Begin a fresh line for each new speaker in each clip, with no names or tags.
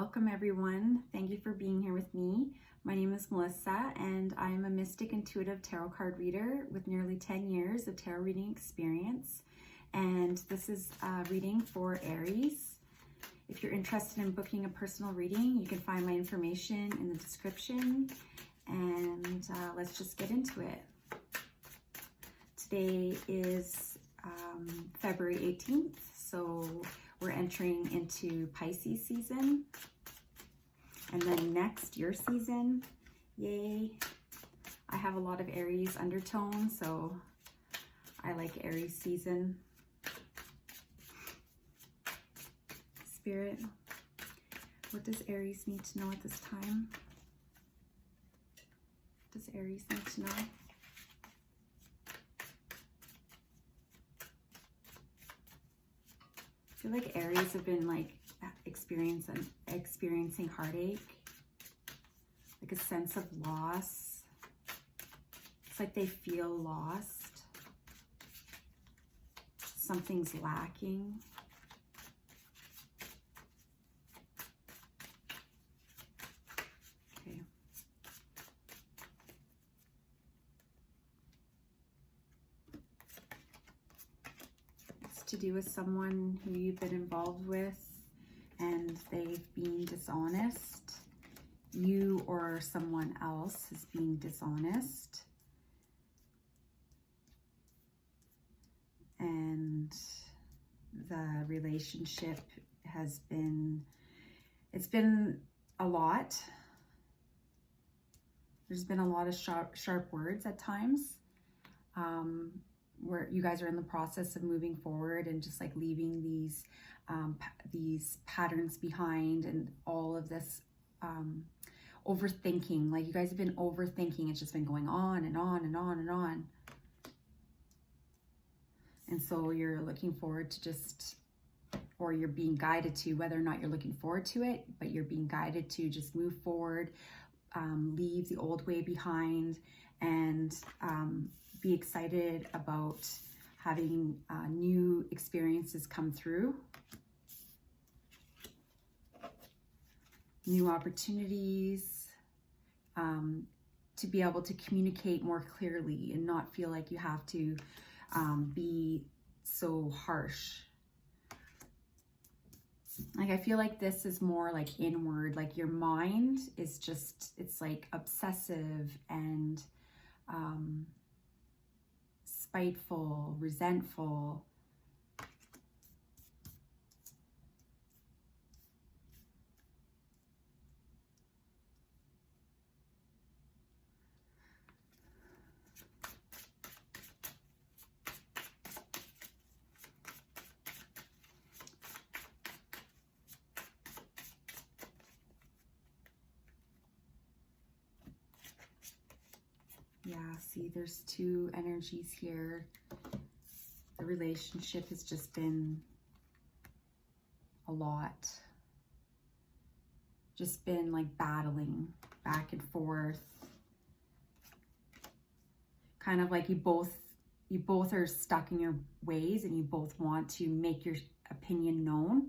Welcome everyone. Thank you for being here with me. My name is Melissa and I am a mystic intuitive tarot card reader with nearly 10 years of tarot reading experience. And this is a reading for Aries. If you're interested in booking a personal reading, you can find my information in the description. And let's just get into it. Today is February 18th, so we're entering into Pisces season, and then next year season. Yay! I have a lot of Aries undertones, so I like Aries season. Spirit, what does Aries need to know at this time? What does Aries need to know? I feel like Aries have been like experiencing heartache, like a sense of loss. It's like they feel lost. Something's lacking. Okay. To do with someone who you've been involved with and they've been dishonest. You or someone else is being dishonest. And the relationship has been, it's been a lot. There's been a lot of sharp words at times. Where you guys are in the process of moving forward and just like leaving these patterns behind, and all of this overthinking. Like you guys have been overthinking. It's just been going on and on and on and on. And so you're looking forward to just, or you're being guided to, whether or not you're looking forward to it, but you're being guided to just move forward, leave the old way behind, and be excited about having new experiences come through, new opportunities, to be able to communicate more clearly and not feel like you have to be so harsh. Like I feel like this is more like inward, like your mind is just, it's like obsessive and spiteful, resentful. Yeah, see, there's two energies here. The relationship has just been a lot. Just been like battling back and forth. Kind of like you both are stuck in your ways and you both want to make your opinion known.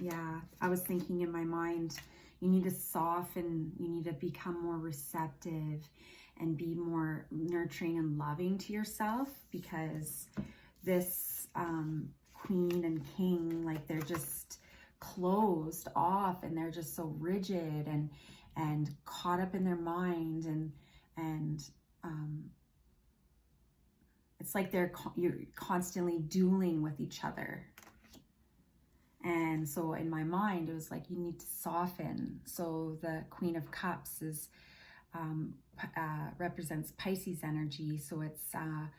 Yeah, I was thinking in my mind, you need to soften, you need to become more receptive and be more nurturing and loving to yourself, because this queen and king, like they're just closed off and they're just so rigid and caught up in their mind, and it's like you're constantly dueling with each other. And so in my mind, it was like, you need to soften. So the Queen of Cups is represents Pisces energy. So it's a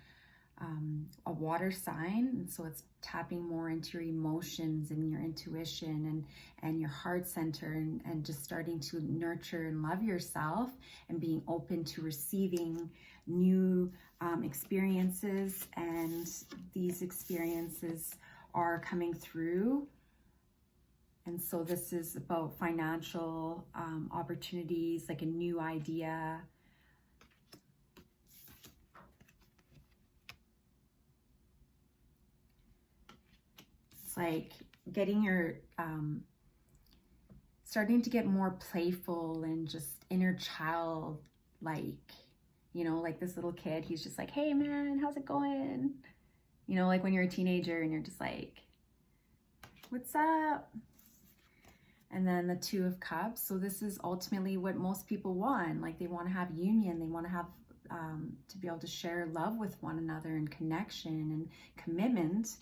water sign. And so it's tapping more into your emotions and your intuition and your heart center, and just starting to nurture and love yourself and being open to receiving new experiences. And these experiences are coming through And so this is about financial opportunities, like a new idea. It's like getting your, starting to get more playful and just inner child, like, you know, like this little kid, he's just like, hey man, how's it going? You know, like when you're a teenager and you're just like, what's up? And then the Two of Cups. So this is ultimately what most people want. Like they want to have union. They want to have, to be able to share love with one another and connection and commitment.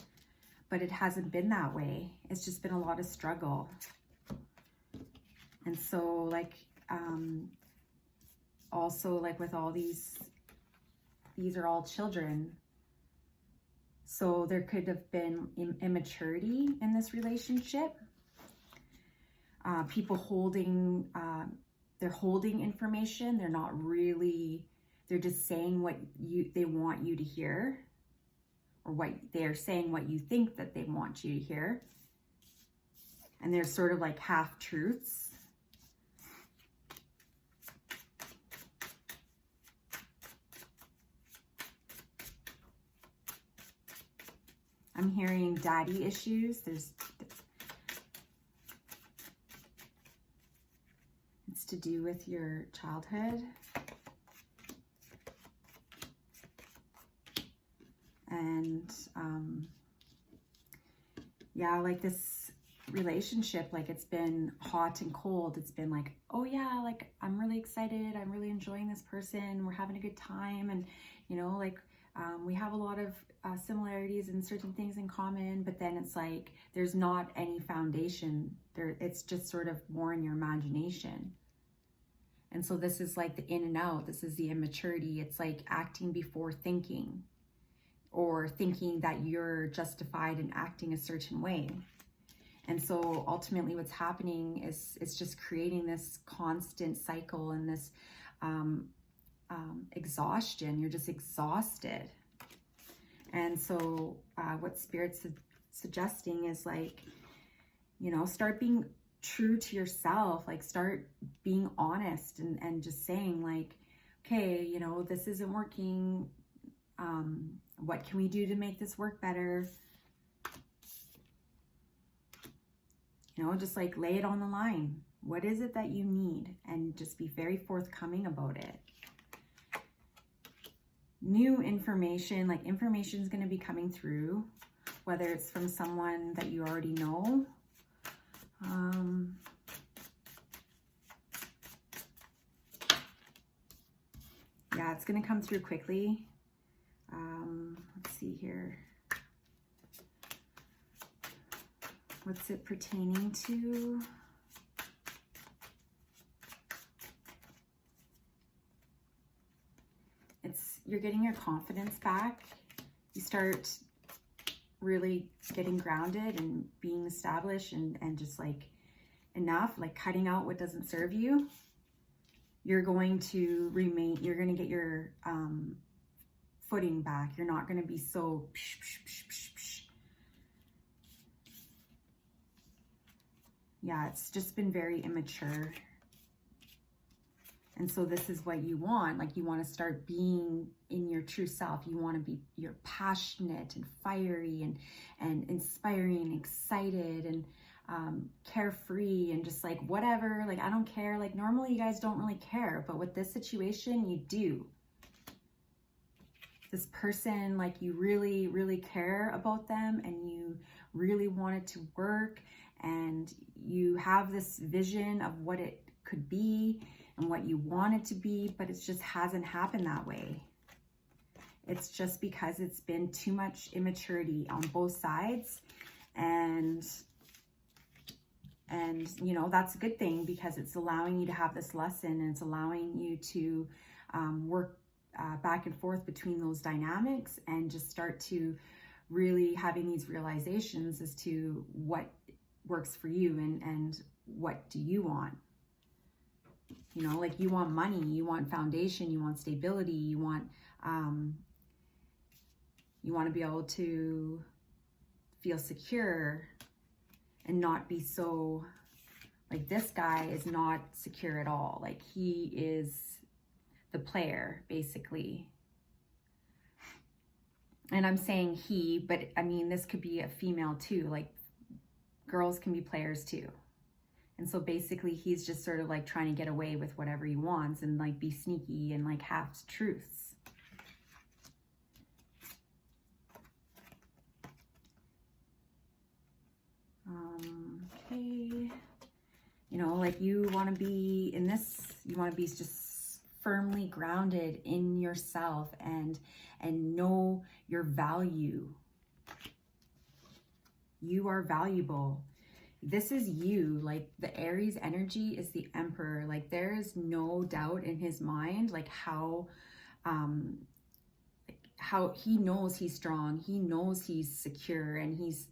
But it hasn't been that way. It's just been a lot of struggle. And so like, also like with all these are all children. So there could have been immaturity in this relationship. People holding, they're holding information. They're not really, they're just saying what they want you to hear, or what they're saying what you think that they want you to hear. And they're sort of like half truths. I'm hearing daddy issues. It's to do with your childhood. And yeah, like this relationship, like it's been hot and cold. It's been like, oh yeah, like I'm really excited. I'm really enjoying this person. We're having a good time. And, you know, like we have a lot of similarities and certain things in common, but then it's like there's not any foundation there. It's just sort of more in your imagination. And so this is like the in and out. This is the immaturity. It's like acting before thinking, or thinking that you're justified in acting a certain way. And so ultimately what's happening is it's just creating this constant cycle and this exhaustion. You're just exhausted. And so what Spirit's suggesting is like, you know, start being true to yourself. Like start being honest and just saying like, okay, you know, this isn't working. What can we do to make this work better? You know, just like lay it on the line. What is it that you need? And just be very forthcoming about it. New information, like information is going to be coming through, whether it's from someone that you already know. Yeah, it's going to come through quickly. Let's see here. What's it pertaining to? You're getting your confidence back. You start really getting grounded and being established and just like enough, like cutting out what doesn't serve you. You're going to remain, you're going to get your footing back. You're not going to be so yeah, it's just been very immature. And so this is what you want. Like you want to start being in your true self. You want to be, you're passionate and fiery and inspiring and excited and carefree and just like whatever. Like I don't care. Like normally you guys don't really care, but with this situation you do. This person, like you really, really care about them and you really want it to work and you have this vision of what it could be and what you want it to be, but it just hasn't happened that way. It's just because it's been too much immaturity on both sides. And you know, that's a good thing because it's allowing you to have this lesson and it's allowing you to work back and forth between those dynamics and just start to really having these realizations as to what works for you and what do you want. You know, like you want money, you want foundation, you want stability, you want to be able to feel secure and not be so, like, this guy is not secure at all. Like, he is the player, basically. And I'm saying he, but I mean, this could be a female too. Like, girls can be players too. And so basically he's just sort of like trying to get away with whatever he wants and like be sneaky and like half truths. Okay. You know, like, you want to be in this, you want to be just firmly grounded in yourself and know your value. You are valuable. This is you. Like, the Aries energy is the Emperor. Like, there is no doubt in his mind, like, how he knows he's strong. He knows he's secure, and he's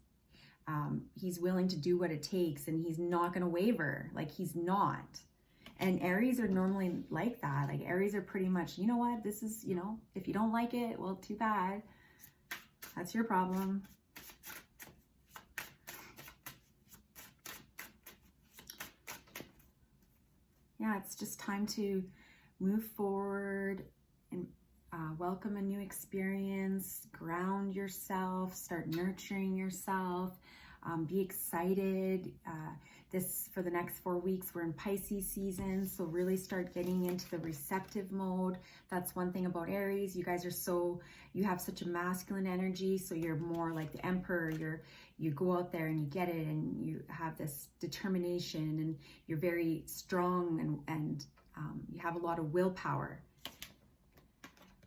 willing to do what it takes, and he's not going to waver. Like, he's not. And Aries are normally like that. Like, Aries are pretty much, you know what, this is, you know, if you don't like it, well, too bad. That's your problem. Yeah, it's just time to move forward and welcome a new experience, ground yourself, start nurturing yourself, be excited. For the next 4 weeks, we're in Pisces season, so really start getting into the receptive mode. That's one thing about Aries. You guys are you have such a masculine energy, so you're more like the Emperor. You go out there and you get it, and you have this determination, and you're very strong, and you have a lot of willpower.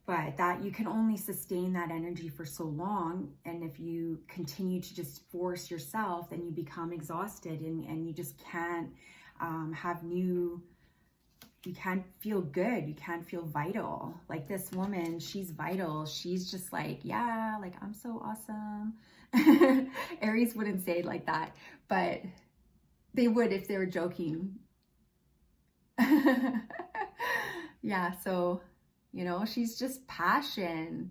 But that you can only sustain that energy for so long, and if you continue to just force yourself, then you become exhausted, and you just can't you can't feel good, you can't feel vital. Like, this woman, she's vital. She's just like, yeah, like, I'm so awesome. Aries wouldn't say it like that, but they would if they were joking. Yeah, so, you know, she's just passion,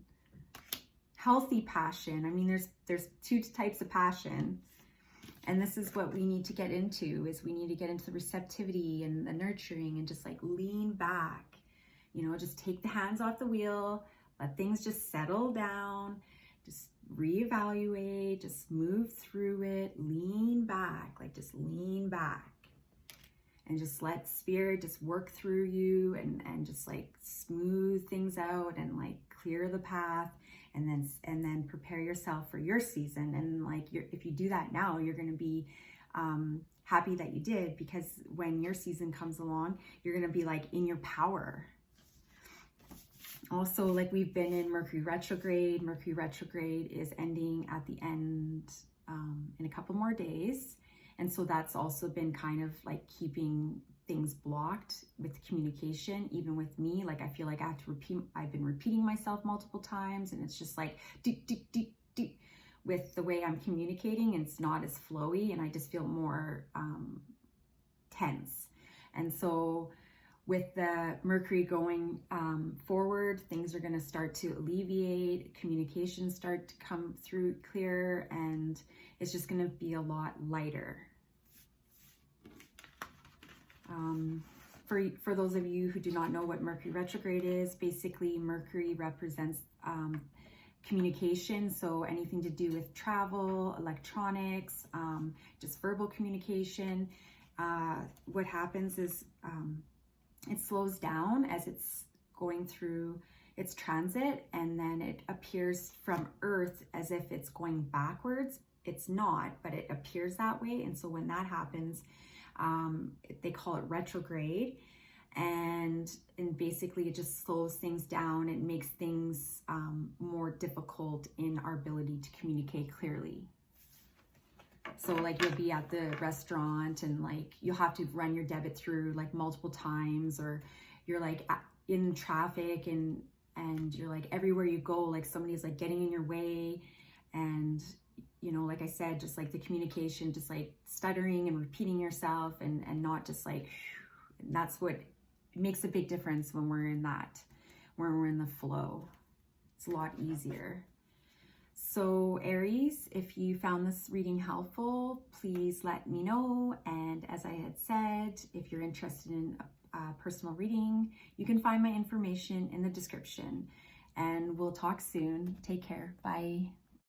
healthy passion. I mean, there's two types of passion, and this is what we need to get into, is we need to get into the receptivity and the nurturing, and just like lean back, you know, just take the hands off the wheel, let things just settle down, just reevaluate, just move through it, lean back, like, just lean back. And just let spirit just work through you, and just like smooth things out, and like clear the path, and then prepare yourself for your season. And like, if you do that now, you're going to be happy that you did, because when your season comes along, you're going to be like in your power. Also, like, we've been in Mercury retrograde. Mercury retrograde is ending at the end in a couple more days. And so that's also been kind of like keeping things blocked with communication, even with me. Like, I feel like I have to I've been repeating myself multiple times, and it's just like, with the way I'm communicating, and it's not as flowy, and I just feel more tense. And so with the Mercury going forward, things are going to start to alleviate, communications start to come through clear, and it's just going to be a lot lighter. For those of you who do not know what Mercury retrograde is, basically Mercury represents communication, so anything to do with travel, electronics, just verbal communication. What happens is it slows down as it's going through its transit, and then it appears from Earth as if it's going backwards. It's not, but it appears that way. And so when that happens, they call it retrograde, and basically it just slows things down. It makes things more difficult in our ability to communicate clearly. So like, you'll be at the restaurant, and like, you'll have to run your debit through like multiple times, or you're like in traffic, and you're like, everywhere you go, like, somebody's like getting in your way, and you know, like I said, just like the communication, just like stuttering and repeating yourself, and not just like, that's what makes a big difference when we're in the flow. It's a lot easier. So Aries, if you found this reading helpful, please let me know. And as I had said, if you're interested in a personal reading, you can find my information in the description. And we'll talk soon. Take care. Bye.